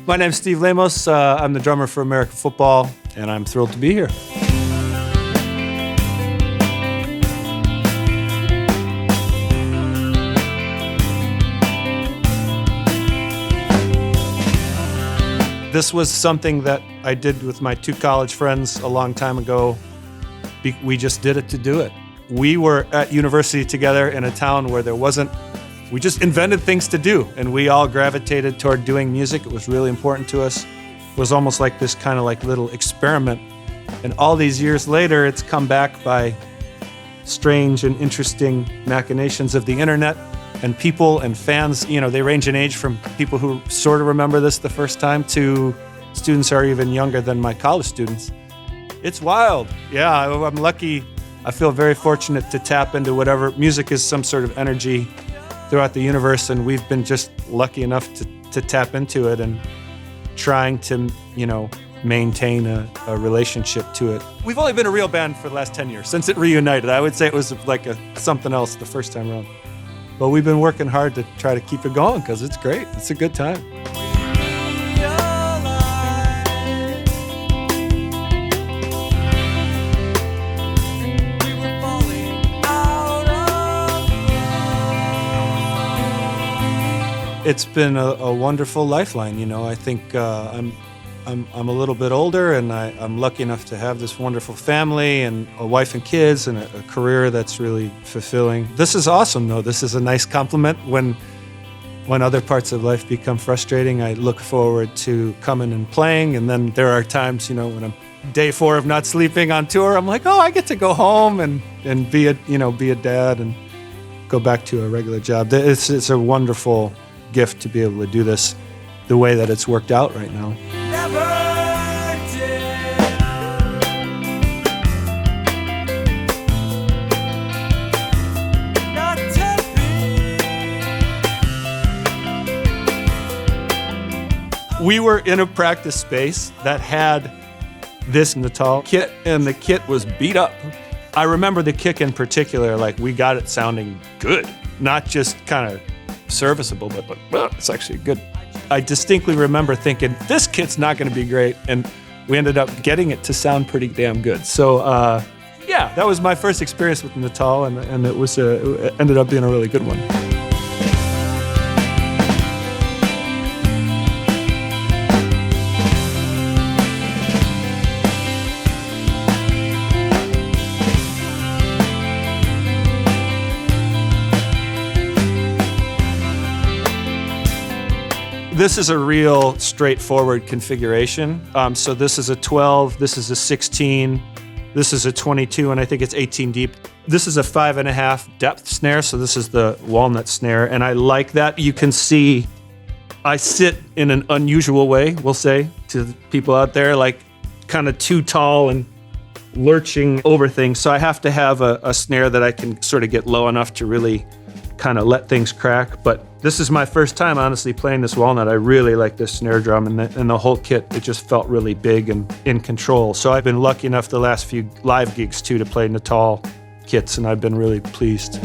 My name's Steve Lamos. I'm the drummer for American football, and I'm thrilled to be here. This was something that I did with my two college friends a long time ago. We just did it to do it. We were at university together in a town where we just invented things to do, and we all gravitated toward doing music. It was really important to us. It was almost like this kind of like little experiment. And all these years later, it's come back by strange and interesting machinations of the internet. And people and fans, they range in age from people who sort of remember this the first time to students who are even younger than my college students. It's wild. Yeah, I'm lucky. I feel very fortunate to tap into whatever. Music is some sort of energy throughout the universe, and we've been just lucky enough to tap into it and trying to, maintain a relationship to it. We've only been a real band for the last 10 years, since it reunited. I would say it was like something else the first time around. But we've been working hard to try to keep it going because it's great. It's a good time. It's been a wonderful lifeline. I think I'm a little bit older, and I'm lucky enough to have this wonderful family and a wife and kids and a career that's really fulfilling. This is awesome, though. This is a nice compliment. When other parts of life become frustrating, I look forward to coming and playing. And then there are times, when I'm day 4 of not sleeping on tour, I'm like, oh, I get to go home and be a dad and go back to a regular job. It's a wonderful gift to be able to do this the way that it's worked out right now. We were in a practice space that had this Natal kit, and the kit was beat up. I remember the kick in particular, like we got it sounding good, not just kind of serviceable, but well, it's actually good. I distinctly remember thinking, this kit's not going to be great, and we ended up getting it to sound pretty damn good. So, yeah, that was my first experience with Natal, and it ended up being a really good one. This is a real straightforward configuration. So this is a 12, this is a 16, this is a 22, and I think it's 18 deep. This is a 5.5 depth snare, so this is the walnut snare, and I like that. You can see I sit in an unusual way, we'll say, to the people out there, like kind of too tall and lurching over things. So I have to have a snare that I can sort of get low enough to really kind of let things crack. But this is my first time, honestly, playing this walnut. I really like this snare drum, and the whole kit, it just felt really big and in control. So I've been lucky enough the last few live gigs, too, to play Natal kits, and I've been really pleased.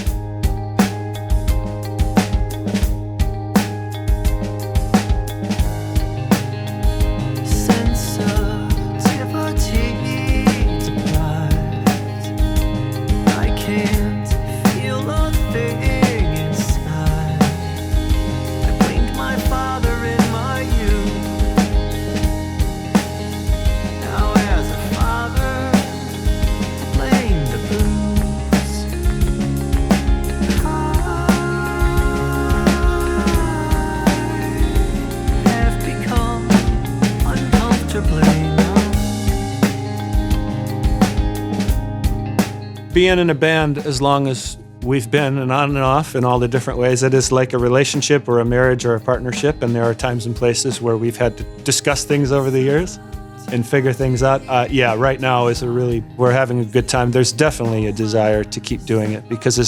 Being in a band as long as we've been, and on and off in all the different ways, it is like a relationship or a marriage or a partnership, and there are times and places where we've had to discuss things over the years and figure things out. Right now we're having a good time. There's definitely a desire to keep doing it, because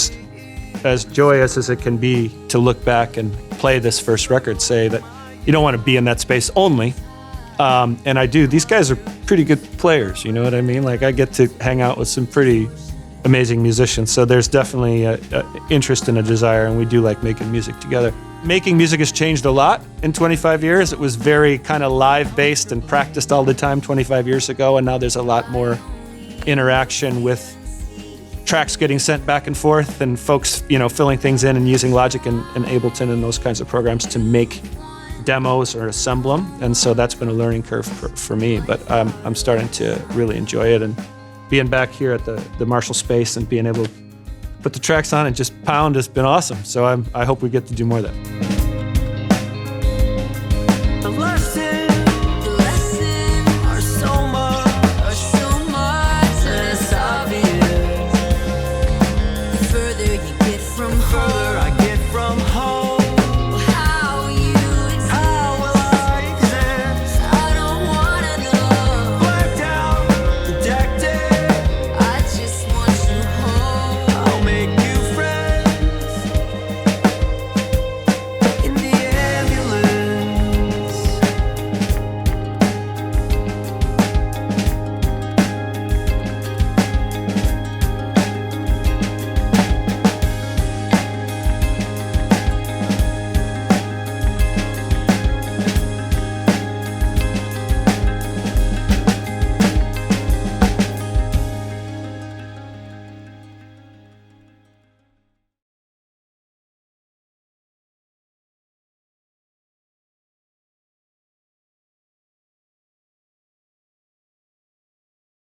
as joyous as it can be to look back and play this first record, say that you don't want to be in that space only. And I do. These guys are pretty good players, you know what I mean? Like, I get to hang out with some pretty amazing musicians, so there's definitely an interest and a desire, and we do like making music together. making music has changed a lot in 25 years. It was very kind of live-based and practiced all the time 25 years ago, and now there's a lot more interaction with tracks getting sent back and forth and folks, filling things in and using Logic and Ableton and those kinds of programs to make demos or assemble them. And so that's been a learning curve for me, but I'm starting to really enjoy it. And being back here at the Marshall space and being able to put the tracks on and just pound has been awesome. So I hope we get to do more of that.